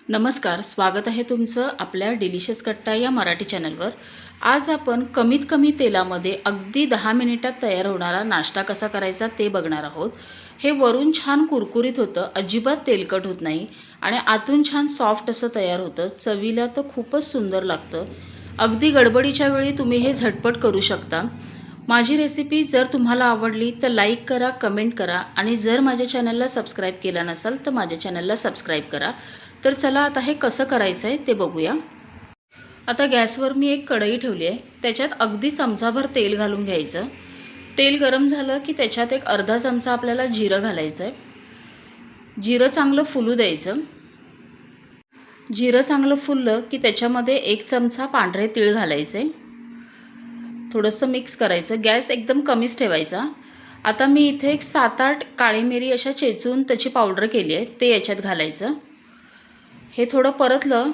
नमस्कार, स्वागत आहे तुमचं आपल्या डिलिशियस कट्टा या मराठी चॅनलवर। आज आपण कमीत कमी तेलामध्ये अगदी 10 मिनिटात तयार होणारा नाश्ता कसा करायचा ते बघणार आहोत। हे वरून छान कुरकुरीत होतं, अजिबात तेलकट होत नाही आणि आतून छान सॉफ्ट असं तयार होतं। चवीला तर खूपच सुंदर लागतं। अगदी गडबडीच्या वेळी तुम्ही हे झटपट करू शकता। माझी रेसिपी जर तुम्हाला आवडली तर लाईक करा, कमेंट करा आणि जर माझ्या चॅनलला सबस्क्राईब केलं नसेल तर माझ्या चॅनलला सबस्क्राईब करा। तर चला आता हे कसं करायचं आहे ते बघूया। आता गॅसवर मी एक कढई ठेवली आहे, त्याच्यात अगदी चमचाभर तेल घालून घ्यायचं। तेल गरम झालं की त्याच्यात एक अर्धा चमचा आपल्याला जिरं घालायचं आहे। जिरं चांगलं फुलू द्यायचं। जिरं चांगलं फुललं की त्याच्यामध्ये एक चमचा पांढरे तीळ घालायचे। थोडंसं मिक्स करायचं, गॅस एकदम कमीच ठेवायचा। आता मी इथे एक 7-8 काळी मिरी अशा चेचून त्याची पावडर केली आहे, ते याच्यात घालायचं। हे थोडं परतलं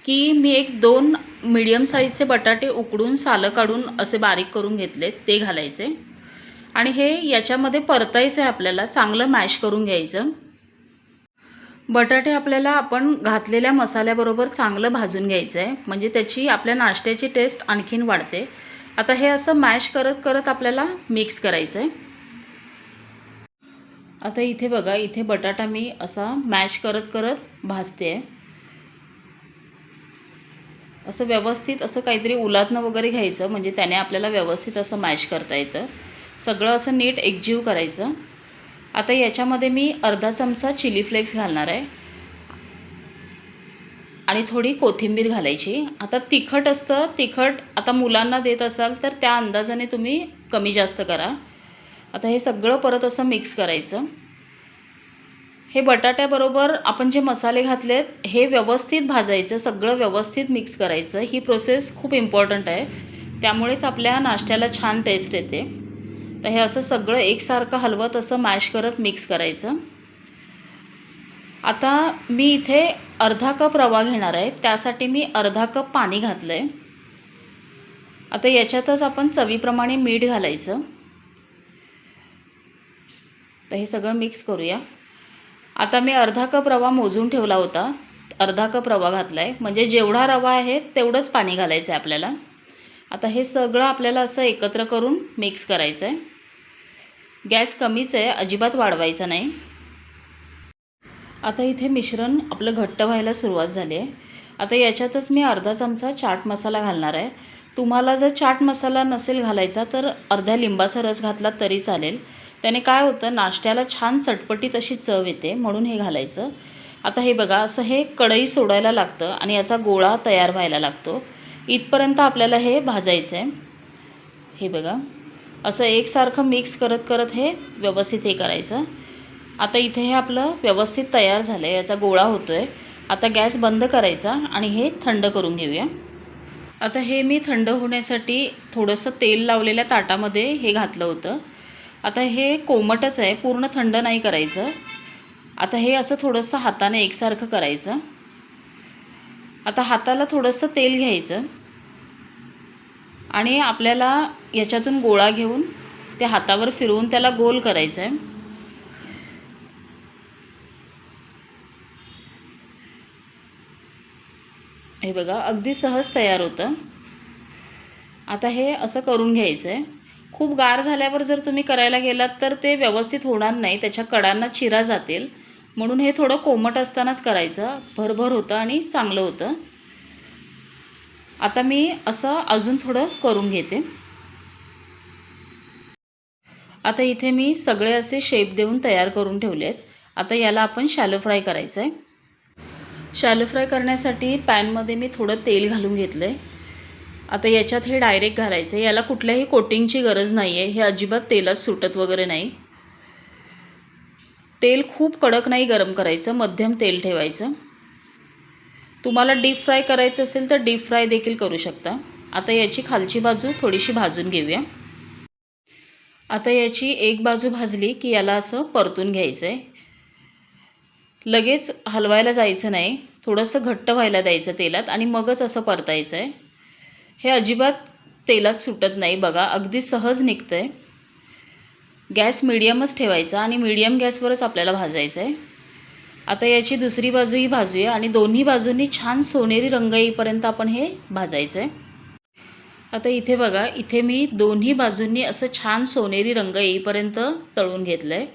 की मी एक 2 मीडियम साईजचे बटाटे उकडून सालं काढून असे बारीक करून घेतले, ते घालायचे आणि हे याच्यामध्ये परतायचं आहे आपल्याला, चांगलं मॅश करून घ्यायचं। बटाटे आपल्याला आपण घातलेल्या मसाल्याबरोबर चांगलं भाजून घ्यायचं आहे, म्हणजे त्याची आपल्या नाश्त्याची टेस्ट आणखीन वाढते। आता हे असं मॅश करत करत आपल्याला मिक्स करायचं आहे। आता इथे बघा, इथे बटाटा मी असा मॅश करत करत भाजते आहे। असं व्यवस्थित असं काहीतरी उलातनं वगैरे घ्यायचं, म्हणजे त्याने आपल्याला व्यवस्थित असं मॅश करता येतं। सगळं असं नीट एकजीव करायचं। आता याच्यामध्ये मी अर्धा चमचा चिली फ्लेक्स घालणार आहे आणि थोडी कोथिंबीर घालायची। आता तिखट असतं, तिखट आता मुलांना देत असाल तर त्या अंदाजाने तुम्ही कमी जास्त करा। आता हे सगळं परत असं मिक्स करायचं। हे बटाट्याबरोबर आपण जे मसाले घातलेत हे व्यवस्थित भाजायचं, सगळं व्यवस्थित मिक्स करायचं। ही प्रोसेस खूप इम्पॉर्टंट आहे, त्यामुळेच आपल्या नाश्त्याला छान टेस्ट येते। तर हे असं सगळं एकसारखं हलवत असं मॅश करत मिक्स करायचं। आता मी इथे अर्धा कप रवा घेणार आहे, त्यासाठी मी अर्धा कप पाणी घातलं आहे। आता याच्यातच आपण चवीप्रमाणे मीठ घालायचं। तर हे सगळं मिक्स करूया। आता मी अर्धा कप रवा मोजून ठेवला होता, अर्धा कप रवा घातला आहे, म्हणजे जेवढा रवा आहे तेवढंच पाणी घालायचं आहे आपल्याला। आता हे सगळं आपल्याला असं एकत्र करून मिक्स करायचं आहे। गॅस कमीच आहे, अजिबात वाढवायचा नाही। आता इथे मिश्रण आपलं घट्ट व्हायला सुरुवात झाली आहे। आता याच्यातच मी अर्धा चमचा चाट मसाला घालणार आहे। तुम्हाला जर चाट मसाला नसेल घालायचा तर अर्ध्या लिंबाचा रस घातला तरी चालेल। त्याने काय होतं, नाश्त्याला छान चटपटीत अशी चव येते, म्हणून हे घालायचं। आता हे बघा, असं हे कढई सोडायला लागतं आणि याचा गोळा तयार व्हायला लागतो। इथपर्यंत आपल्याला हे भाजायचं आहे। हे बघा, असं एकसारखं मिक्स करत करत हे व्यवस्थित हे करायचं। आता इथे हे आपलं व्यवस्थित तयार झालं आहे, याचा गोळा होतो आहे। आता गॅस बंद करायचा आणि हे थंड करून घेऊया। आता हे मी थंड होण्यासाठी थोडंसं तेल लावलेल्या ताटामध्ये हे घातलं होतं। आता हे कोमटच आहे, पूर्ण थंड नाही करायचं। आता हे असं थोडंसं हाताने एकसारखं करायचं। आता हाताला थोडंसं तेल घ्यायचं आणि आपल्याला याच्यातून गोळा घेऊन ते हातावर फिरवून त्याला गोल करायचं आहे। हे बघा, अगदी सहज तयार होतं। आता हे असं करून घ्यायचं आहे। खूप गार झाल्यावर जर तुम्ही करायला गेलात तर ते व्यवस्थित होणार नाही, त्याच्या कडांना चिरा जातील, म्हणून हे थोडं कोमट असतानाच करायचं, भरभर होतं आणि चांगलं होतं। आता मी असं अजून थोडं करून घेते। आता इथे मी सगळे असे शेप देऊन तयार करून ठेवलेत। आता याला आपण शॅलो फ्राय करायचं आहे। शॅलो फ्राय करण्यासाठी पॅनमध्ये मी थोडं तेल घालून घेतलं आहे। आता याच्यात हे डायरेक्ट घालायचं आहे, याला कुठल्याही कोटिंगची गरज नाही आहे, हे अजिबात तेलात सुटत वगैरे नाही। तेल खूप कडक नाही गरम करायचं, मध्यम तेल ठेवायचं। तुम्हाला डीप फ्राय करायचं असेल तर डीप फ्राय देखील करू शकता। आता याची खालची बाजू थोडीशी भाजून घेऊया। आता याची एक बाजू भाजली की याला असं परतून घ्यायचं आहे। लगेच हलवायला जायचं नाही, थोडंसं घट्ट व्हायला द्यायचं तेलात आणि मगच असं परतायचं आहे। हे अजिबात तेलात सुटत नाही, बघा अगदी सहज निघतं आहे। गॅस मीडियमच ठेवायचा आणि मीडियम गॅसवरच आपल्याला भाजायचं आहे। आता याची दुसरी बाजूही भाजूया आणि दोन्ही बाजूंनी छान सोनेरी रंग येईपर्यंत आपण हे भाजायचं आहे. आता इथे बघा, इथे मी दोन्ही बाजूंनी असं छान सोनेरी रंग येईपर्यंत तळून घेतलं आहे.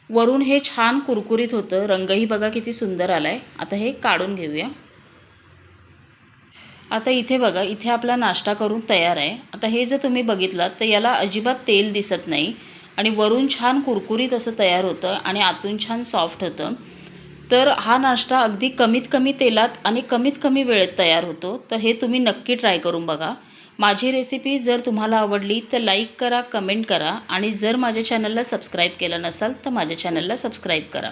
वरून हे छान कुरकुरीत होतं, रंगही बघा किती सुंदर आला आहे. आता हे काढून घेऊया. आता इथे बघा, इथे आपला नाश्ता करून तयार आहे. आता हे जर तुम्ही बघितलात तर याला अजिबात तेल दिसत नाही आणि वरून छान कुरकुरीत असं तयार होतं आणि आतून छान सॉफ्ट होतं. तर हा नाश्ता अगदी कमीत कमी तेलात आणि कमीत कमी वेळेत तयार होतो. तर हे तुम्ही नक्की ट्राय करून बघा. माझी रेसिपी जर तुम्हाला आवडली तर लाईक करा, कमेंट करा आणि जर माझ्या चॅनलला सबस्क्राईब केलं नसाल तर माझ्या चॅनलला सबस्क्राईब करा.